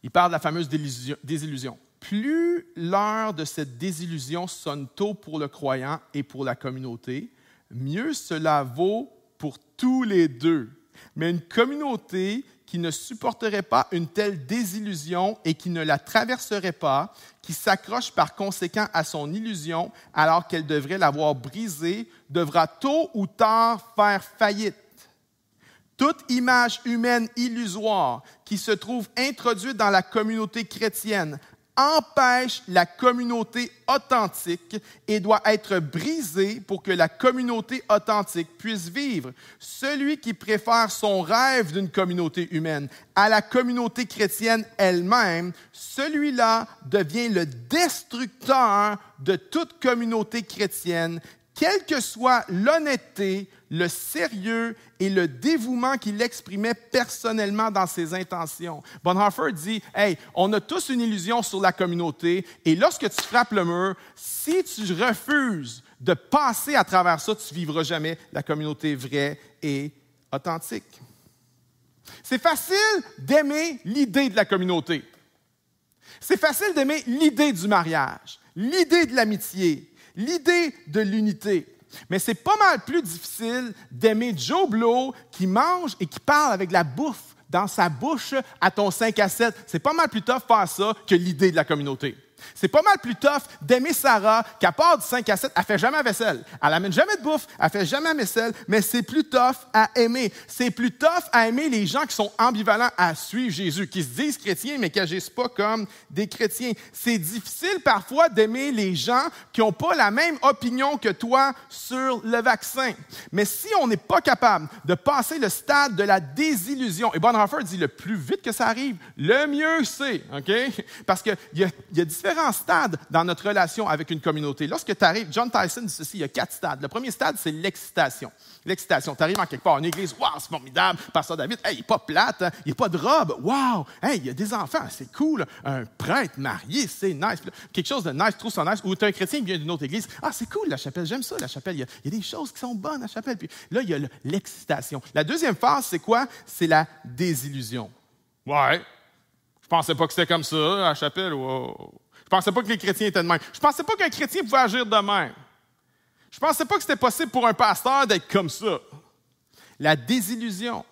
Il parle de la fameuse désillusion. Plus l'heure de cette désillusion sonne tôt pour le croyant et pour la communauté, mieux cela vaut pour tous les deux. Mais une communauté qui ne supporterait pas une telle désillusion et qui ne la traverserait pas, qui s'accroche par conséquent à son illusion alors qu'elle devrait l'avoir brisée, devra tôt ou tard faire faillite. Toute image humaine illusoire qui se trouve introduite dans la communauté chrétienne empêche la communauté authentique et doit être brisée pour que la communauté authentique puisse vivre. Celui qui préfère son rêve d'une communauté humaine à la communauté chrétienne elle-même, celui-là devient le destructeur de toute communauté chrétienne, quelle que soit l'honnêteté, le sérieux et le dévouement qu'il exprimait personnellement dans ses intentions. Bonhoeffer dit, « Hey, on a tous une illusion sur la communauté et lorsque tu frappes le mur, si tu refuses de passer à travers ça, tu ne vivras jamais la communauté vraie et authentique. » C'est facile d'aimer l'idée de la communauté. C'est facile d'aimer l'idée du mariage, l'idée de l'amitié, l'idée de l'unité. Mais c'est pas mal plus difficile d'aimer Joe Blow qui mange et qui parle avec la bouffe dans sa bouche à ton 5 à 7. C'est pas mal plus tough faire ça que l'idée de la communauté. C'est pas mal plus tough d'aimer Sarah, qu'à part du 5 à 7, elle fait jamais la vaisselle. Elle amène jamais de bouffe, elle fait jamais la vaisselle, mais c'est plus tough à aimer. C'est plus tough à aimer les gens qui sont ambivalents à suivre Jésus, qui se disent chrétiens, mais qui n'agissent pas comme des chrétiens. C'est difficile parfois d'aimer les gens qui n'ont pas la même opinion que toi sur le vaccin. Mais si on n'est pas capable de passer le stade de la désillusion, et Bonhoeffer dit le plus vite que ça arrive, le mieux c'est, OK? Parce qu'il y a différents stades dans notre relation avec une communauté. Lorsque tu arrives, John Tyson dit ceci, il y a 4 stades. Le premier stade, c'est l'excitation. L'excitation. Tu arrives en quelque part, une église, waouh, c'est formidable, pasteur David, hey, il n'est pas plate, hein? Il n'y a pas de robe, waouh, hey, il y a des enfants, c'est cool, un prêtre marié, c'est nice. Quelque chose de nice, trouve ça nice. Ou tu es un chrétien qui vient d'une autre église, ah, c'est cool la chapelle, j'aime ça la chapelle, il y a des choses qui sont bonnes à la chapelle. Puis là, il y a l'excitation. La deuxième phase, c'est quoi? C'est la désillusion. Ouais, je pensais pas que c'était comme ça à la chapelle, wow. Je pensais pas que les chrétiens étaient de même. Je pensais pas qu'un chrétien pouvait agir de même. Je pensais pas que c'était possible pour un pasteur d'être comme ça. La désillusion.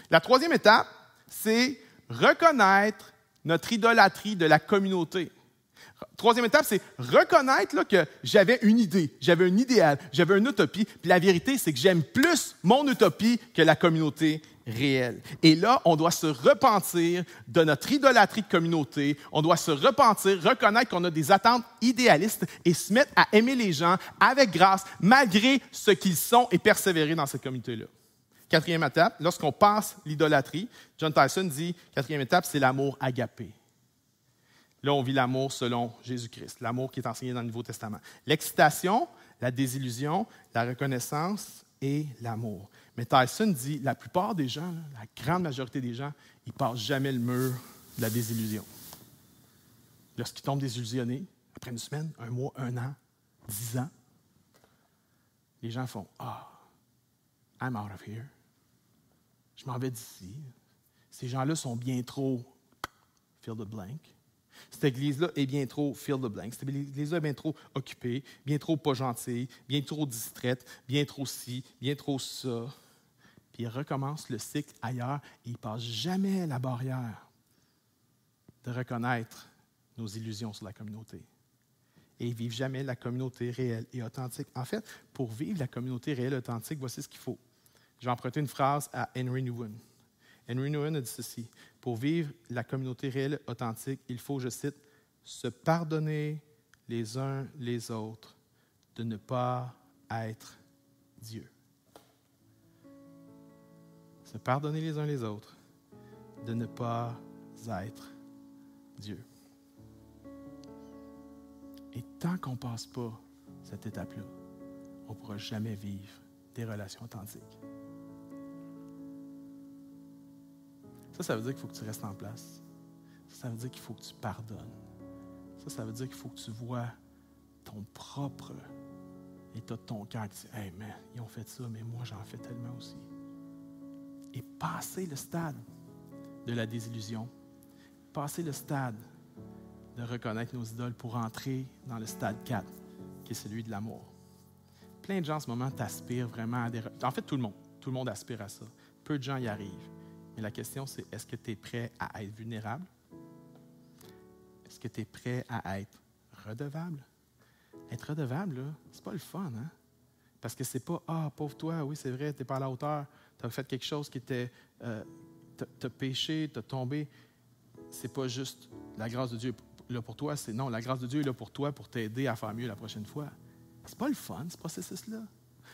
La troisième étape, c'est reconnaître notre idolâtrie de la communauté. Troisième étape, c'est reconnaître là, que j'avais une idée, j'avais un idéal, j'avais une utopie. Puis la vérité, c'est que j'aime plus mon utopie que la communauté réelle. Et là, on doit se repentir de notre idolâtrie de communauté. On doit se repentir, reconnaître qu'on a des attentes idéalistes et se mettre à aimer les gens avec grâce, malgré ce qu'ils sont, et persévérer dans cette communauté-là. Quatrième étape, lorsqu'on passe l'idolâtrie, John Tyson dit, quatrième étape, c'est l'amour agapé. Là, on vit l'amour selon Jésus-Christ, l'amour qui est enseigné dans le Nouveau Testament. L'excitation, la désillusion, la reconnaissance et l'amour. Mais Tyson dit, la plupart des gens, la grande majorité des gens, ils ne passent jamais le mur de la désillusion. Lorsqu'ils tombent désillusionnés, après une semaine, un mois, 1 an, 10 ans, les gens font « Ah, I'm out of here. Je m'en vais d'ici. Ces gens-là sont bien trop fill the blank. Cette église-là est bien trop fill the blank. Cette église-là est bien trop occupée, bien trop pas gentille, bien trop distraite, bien trop ci, bien trop ça. » Puis ils recommencent le cycle ailleurs et ils ne passent jamais la barrière de reconnaître nos illusions sur la communauté. Et ils ne vivent jamais la communauté réelle et authentique. En fait, pour vivre la communauté réelle et authentique, voici ce qu'il faut. Je vais emprunter une phrase à Henry Nouwen. Henry Nouwen a dit ceci. Pour vivre la communauté réelle et authentique, il faut, je cite, « se pardonner les uns les autres de ne pas être Dieu. » Se pardonner les uns les autres de ne pas être Dieu. Et tant qu'on ne passe pas cette étape-là, on ne pourra jamais vivre des relations authentiques. Ça veut dire qu'il faut que tu restes en place. Ça veut dire qu'il faut que tu pardonnes. Ça veut dire qu'il faut que tu vois ton propre état de ton cœur qui dit « Hey, man, ils ont fait ça, mais moi, j'en fais tellement aussi. » Et passer le stade de la désillusion, passer le stade de reconnaître nos idoles pour entrer dans le stade 4, qui est celui de l'amour. Plein de gens en ce moment t'aspirent vraiment à des... En fait, tout le monde aspire à ça. Peu de gens y arrivent. Mais la question, c'est est-ce que tu es prêt à être vulnérable? Est-ce que tu es prêt à être redevable? Être redevable, là, c'est pas le fun, hein? Parce que c'est pas « Ah, pauvre toi, oui, c'est vrai, tu n'es pas à la hauteur, tu as fait quelque chose qui était... tu as péché, tu as tombé. » C'est pas juste la grâce de Dieu est là pour toi, c'est non, la grâce de Dieu est là pour toi pour t'aider à faire mieux la prochaine fois. C'est pas le fun, ce processus-là.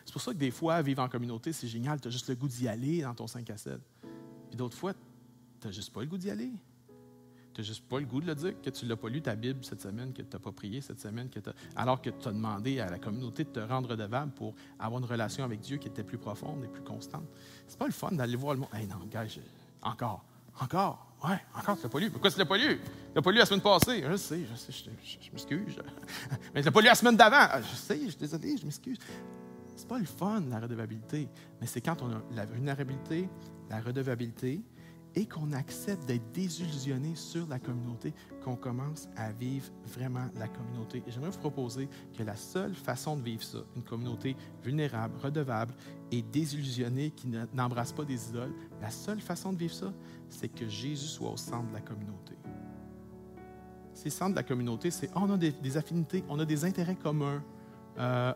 C'est pour ça que des fois, vivre en communauté, c'est génial, tu as juste le goût d'y aller dans ton 5 à 7. Puis d'autres fois, tu n'as juste pas le goût d'y aller. Tu n'as juste pas le goût de le dire, que tu ne l'as pas lu ta Bible cette semaine, que tu n'as pas prié cette semaine, alors que tu as demandé à la communauté de te rendre redevable pour avoir une relation avec Dieu qui était plus profonde et plus constante. C'est pas le fun d'aller voir le monde. Hey, non, gars, encore, ouais, encore, tu ne l'as pas lu. Pourquoi tu ne l'as pas lu? Tu ne l'as pas lu la semaine passée. Je sais, je m'excuse. Mais tu ne l'as pas lu la semaine d'avant. Je sais, je suis désolé, je m'excuse. C'est pas le fun, la redevabilité. Mais c'est quand on a la vulnérabilité, la redevabilité, et qu'on accepte d'être désillusionné sur la communauté, qu'on commence à vivre vraiment la communauté. Et j'aimerais vous proposer que la seule façon de vivre ça, une communauté vulnérable, redevable et désillusionnée qui n'embrasse pas des idoles, la seule façon de vivre ça, c'est que Jésus soit au centre de la communauté. Si le centre de la communauté, c'est on a des affinités, on a des intérêts communs,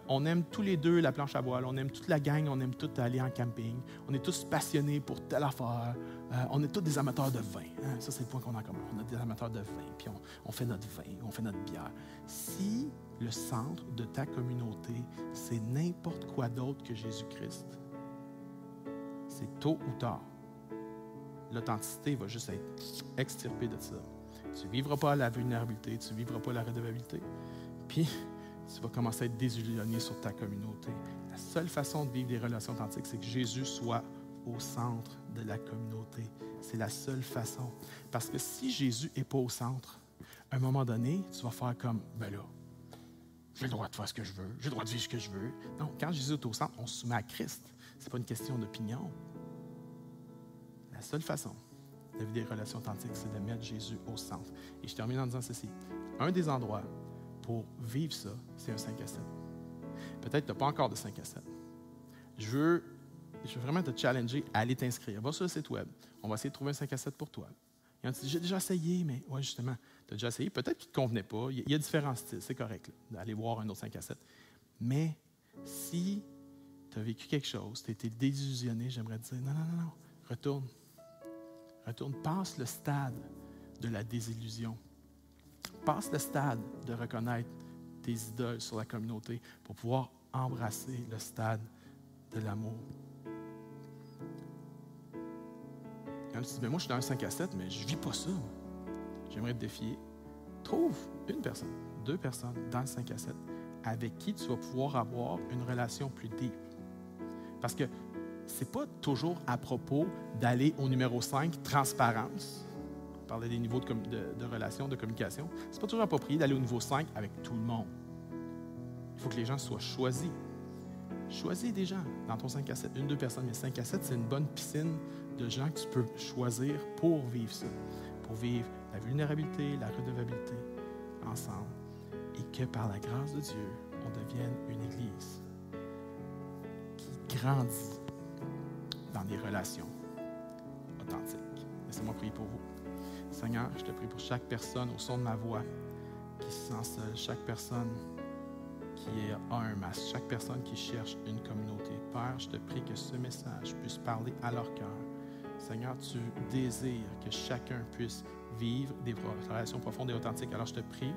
on aime tous les deux la planche à voile, on aime toute la gang, on aime tous aller en camping, on est tous passionnés pour telle affaire, on est tous des amateurs de vin. Hein? Ça, c'est le point qu'on a en commun. On est des amateurs de vin, puis on fait notre vin, on fait notre bière. Si le centre de ta communauté, c'est n'importe quoi d'autre que Jésus-Christ, c'est tôt ou tard, l'authenticité va juste être extirpée de ça. Tu ne vivras pas la vulnérabilité, tu ne vivras pas la redevabilité, puis tu vas commencer à être désillusionné sur ta communauté. La seule façon de vivre des relations authentiques, c'est que Jésus soit au centre de la communauté. C'est la seule façon. Parce que si Jésus n'est pas au centre, à un moment donné, tu vas faire comme, ben là, j'ai le droit de faire ce que je veux, j'ai le droit de vivre ce que je veux. Non, quand Jésus est au centre, on se soumet à Christ. Ce n'est pas une question d'opinion. La seule façon de vivre des relations authentiques, c'est de mettre Jésus au centre. Et je termine en disant ceci. Un des endroits pour vivre ça, c'est un 5 à 7. Peut-être que tu n'as pas encore de 5 à 7. Je veux je veux vraiment te challenger à aller t'inscrire. Va sur le site web. On va essayer de trouver un 5 à 7 pour toi. Il y en a qui disent, j'ai déjà essayé, mais oui, justement, tu as déjà essayé. Peut-être qu'il ne te convenait pas. Il y a différents styles, c'est correct d'aller voir un autre 5 à 7. Mais si tu as vécu quelque chose, tu as été désillusionné, j'aimerais te dire, non, retourne. Retourne, passe le stade de la désillusion. Passe le stade de reconnaître tes idoles sur la communauté pour pouvoir embrasser le stade de l'amour. Et on se dit, mais moi je suis dans un 5 à 7, mais je ne vis pas ça. J'aimerais te défier. Trouve une personne, 2 personnes dans le 5 à 7 avec qui tu vas pouvoir avoir une relation plus deep. Parce que ce n'est pas toujours à propos d'aller au numéro 5, transparence. On parlait des niveaux de relation, de communication. Ce n'est pas toujours approprié d'aller au niveau 5 avec tout le monde. Il faut que les gens soient choisis. Choisis des gens dans ton 5 à 7. 1, 2 personnes, mais 5 à 7, c'est une bonne piscine de gens que tu peux choisir pour vivre ça. Pour vivre la vulnérabilité, la redevabilité ensemble. Et que par la grâce de Dieu, on devienne une Église qui grandit dans des relations authentiques. Laissez-moi prier pour vous. Seigneur, je te prie pour chaque personne au son de ma voix qui se sent seule, chaque personne qui a un masque, chaque personne qui cherche une communauté. Père, je te prie que ce message puisse parler à leur cœur. Seigneur, tu désires que chacun puisse vivre des relations profondes et authentiques. Alors je te prie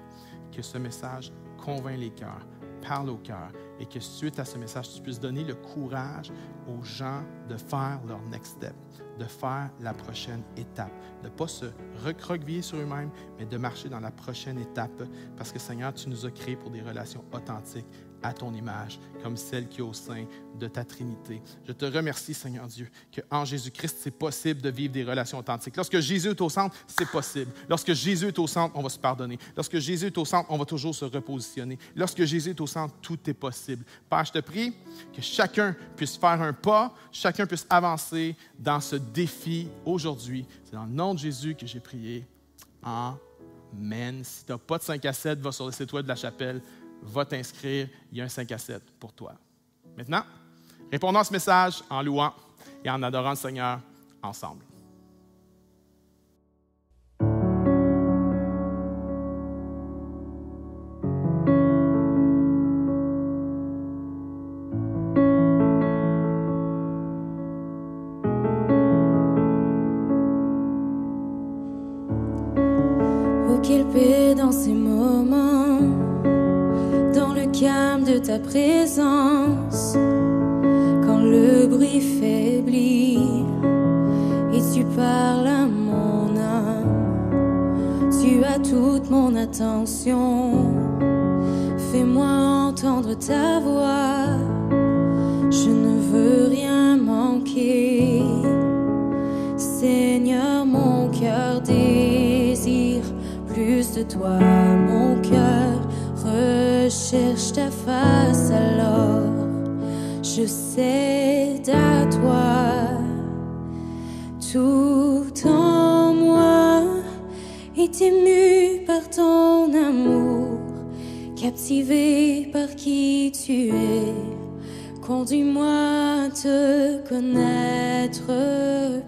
que ce message convainc les cœurs, parle au cœur et que suite à ce message, tu puisses donner le courage aux gens de faire leur next step, de faire la prochaine étape, de ne pas se recroqueviller sur eux-mêmes, mais de marcher dans la prochaine étape parce que Seigneur, tu nous as créés pour des relations authentiques à ton image, comme celle qui est au sein de ta Trinité. Je te remercie, Seigneur Dieu, qu'en Jésus-Christ, c'est possible de vivre des relations authentiques. Lorsque Jésus est au centre, c'est possible. Lorsque Jésus est au centre, on va se pardonner. Lorsque Jésus est au centre, on va toujours se repositionner. Lorsque Jésus est au centre, tout est possible. Père, je te prie que chacun puisse faire un pas, chacun puisse avancer dans ce défi aujourd'hui. C'est dans le nom de Jésus que j'ai prié. Amen. Si tu n'as pas de 5 à 7, va sur le site web de la chapelle. Va t'inscrire, il y a un 5 à 7 pour toi. Maintenant, répondons à ce message en louant et en adorant le Seigneur ensemble. Oh, quelle paix dans ces moments, calme de ta présence, quand le bruit faiblit et tu parles à mon âme. Tu as toute mon attention, fais-moi entendre ta voix. Je ne veux rien manquer, Seigneur, mon cœur désire plus de toi, mon cœur recherche ta face, alors je cède à toi. Tout en moi est ému par ton amour, captivé par qui tu es. Conduis-moi à te connaître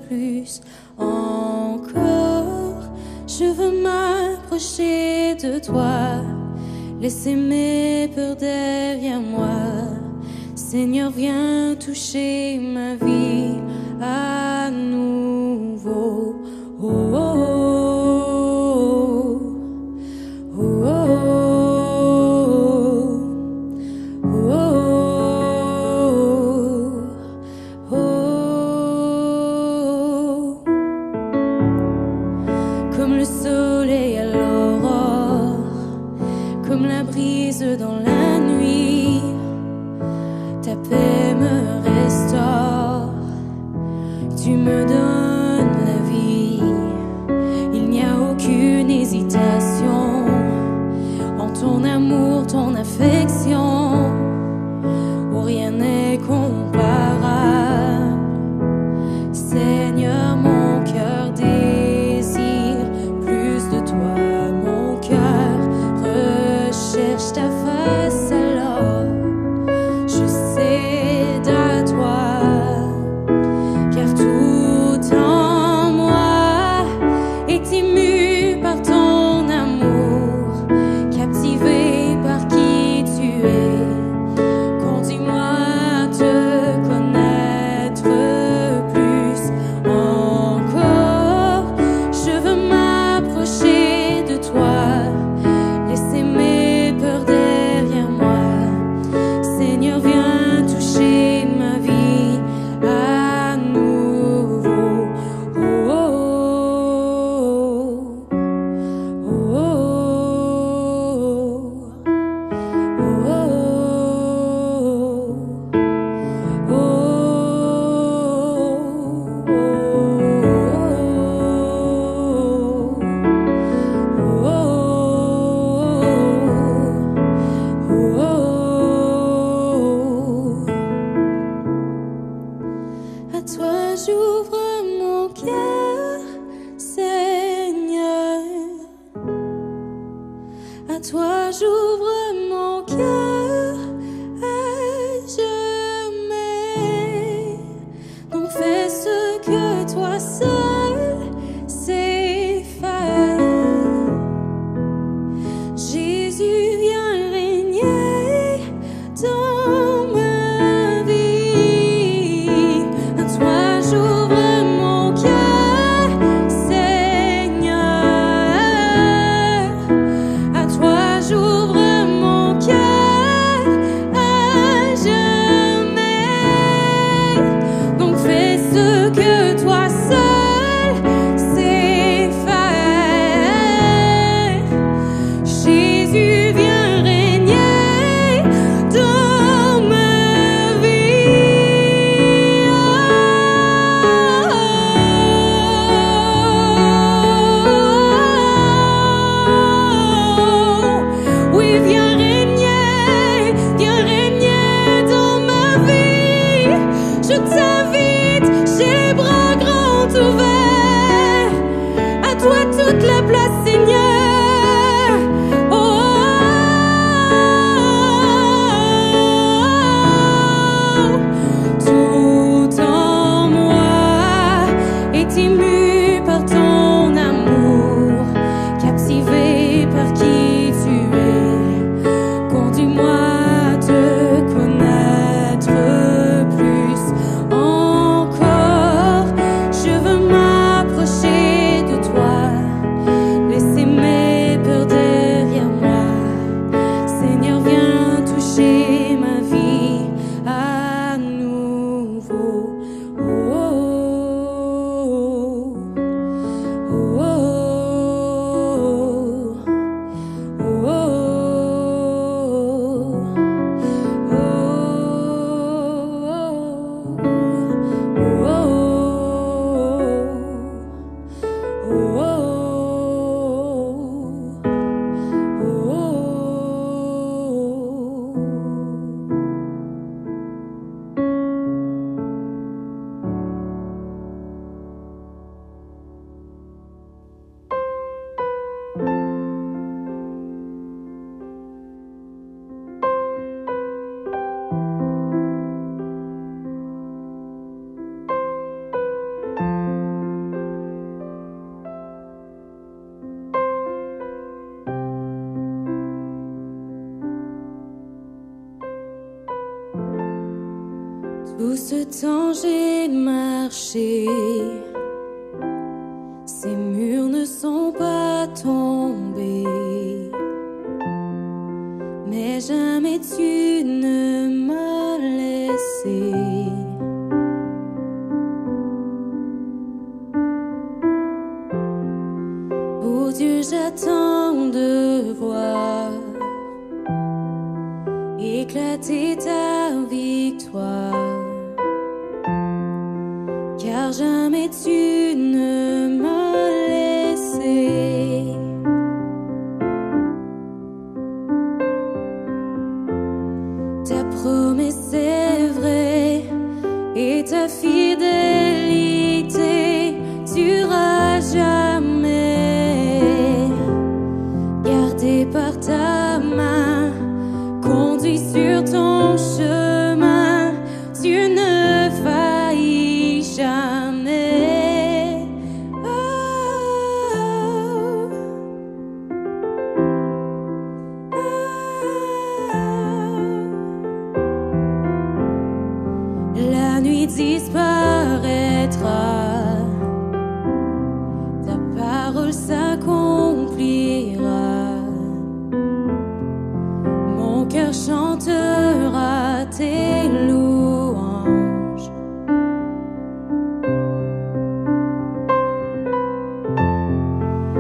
plus encore. Je veux m'approcher de toi, laissez mes peurs derrière moi. Seigneur, viens toucher ma vie à nouveau. Oh, oh, oh, oh, oh, oh, oh. Comme le soleil à l'aurore, comme la brise dans la nuit, ta paix me restaure, tu me donnes la vie. Il n'y a aucune hésitation en ton amour, ton affection, où rien n'est comparable. Seigneur, mon cœur désire plus de toi, mon cœur recherche ta face. Tout ce temps j'ai marché, ces murs ne sont pas tombés, mais jamais tu ne m'as laissé. Oh Dieu, j'attends de voir éclater ta victoire, car jamais tu ne m'as laissé. Ta promesse est vraie et ta fidélité durera jamais. Gardé par ta main, conduit sur ton chemin, tu ne faillis jamais. Oh. Oh. La nuit disparaîtra, ta parole s'accomplira, mon cœur chantera tes louanges.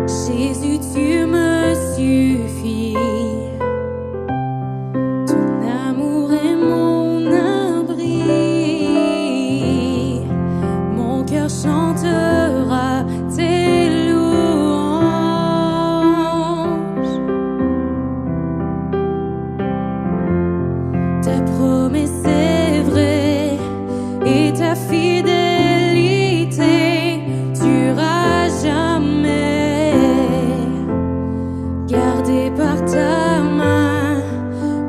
Jésus, tu me suffis, ton amour est mon abri, mon cœur chantera tes louanges. Ta promesse est vraie et ta fidélité durera jamais. Gardé par ta main,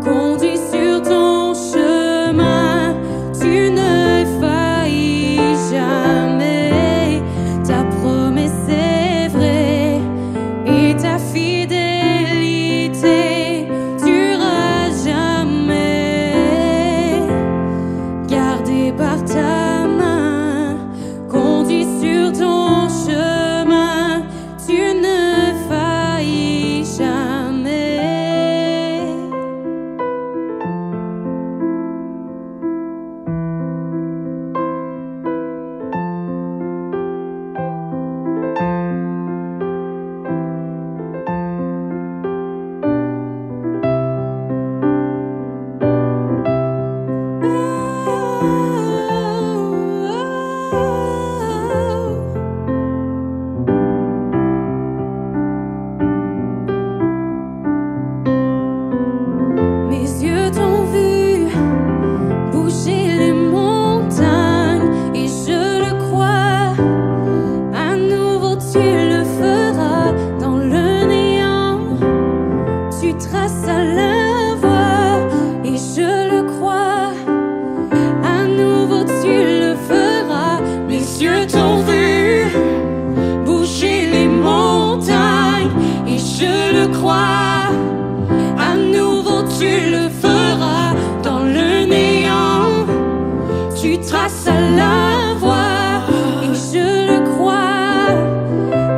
conduit sur ton chemin, tu ne faillis jamais. Ta promesse est vraie et ta fidélité durera jamais. Gardé par ta main, conduit sur ton chemin, tu ne faillis jamais. Mes yeux t'ont vu bouger les montagnes et je le crois. À nouveau tu le feras dans le néant. Tu traces la voie et je le crois. À nouveau tu le feras. Mes yeux t'ont vu bouger les montagnes et je le crois. À nouveau tu le feras dans le néant. Tu traces la voie et je le crois.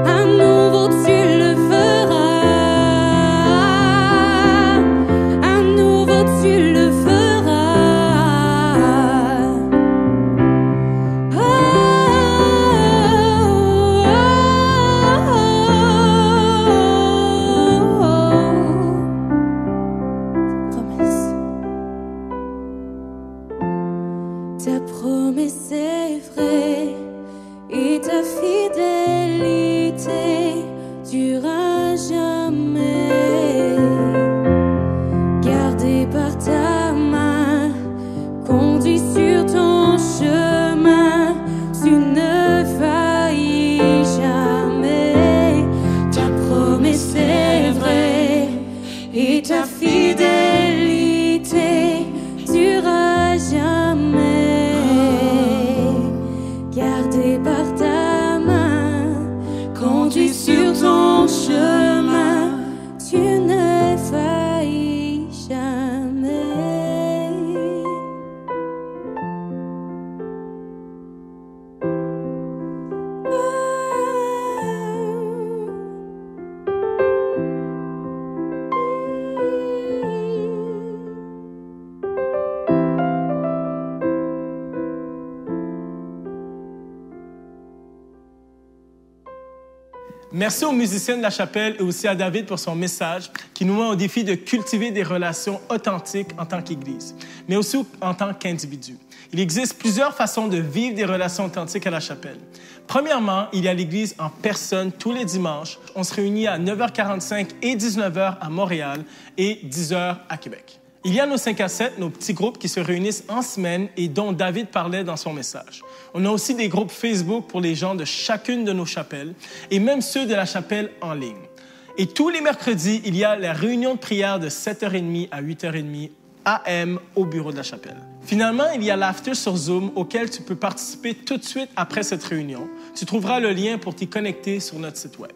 À nouveau tu le feras. À nouveau tu le feras. Oh, oh, oh, oh. Promesse. Ta promesse est vraie et ta fidélité durera jamais. Gardé par ta main, conduit sur ton chemin, tu ne faillis jamais. Ta promesse est vraie et ta fidélité durera jamais. Gardé par ta main, conduit sur ton chemin, tu ne faillis jamais. Merci aux musiciens de la chapelle et aussi à David pour son message qui nous met au défi de cultiver des relations authentiques en tant qu'Église, mais aussi en tant qu'individu. Il existe plusieurs façons de vivre des relations authentiques à la chapelle. Premièrement, il y a l'Église en personne tous les dimanches. On se réunit à 9h45 et 19h à Montréal et 10h à Québec. Il y a nos 5 à 7, nos petits groupes qui se réunissent en semaine et dont David parlait dans son message. On a aussi des groupes Facebook pour les gens de chacune de nos chapelles et même ceux de la chapelle en ligne. Et tous les mercredis, il y a la réunion de prière de 7h30 à 8h30 AM au bureau de la chapelle. Finalement, il y a l'after sur Zoom auquel tu peux participer tout de suite après cette réunion. Tu trouveras le lien pour t'y connecter sur notre site web.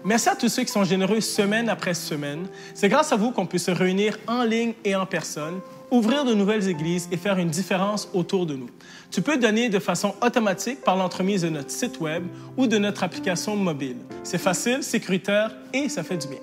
Merci à tous ceux qui sont généreux semaine après semaine. C'est grâce à vous qu'on peut se réunir en ligne et en personne, ouvrir de nouvelles églises et faire une différence autour de nous. Tu peux donner de façon automatique par l'entremise de notre site web ou de notre application mobile. C'est facile, sécuritaire et ça fait du bien.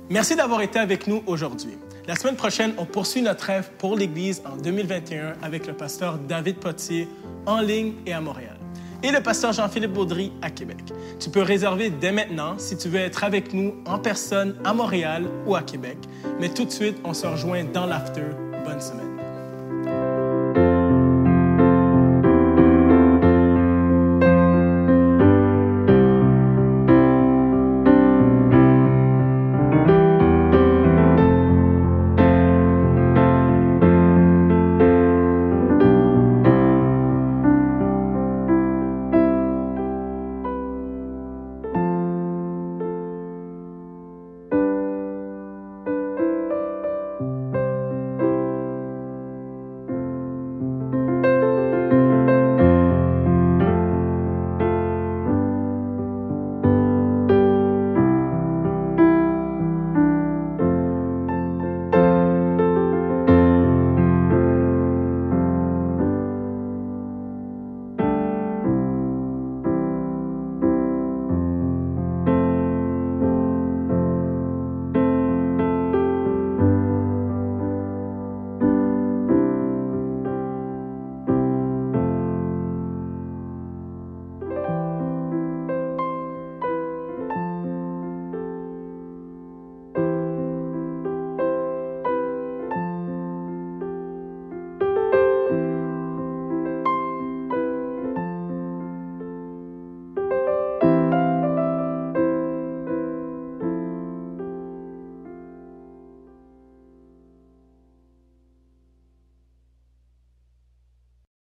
Merci d'avoir été avec nous aujourd'hui. La semaine prochaine, on poursuit notre rêve pour l'Église en 2021 avec le pasteur David Potier en ligne et à Montréal et le pasteur Jean-Philippe Baudry à Québec. Tu peux réserver dès maintenant si tu veux être avec nous en personne à Montréal ou à Québec. Mais tout de suite, on se rejoint dans l'after. Bonne semaine.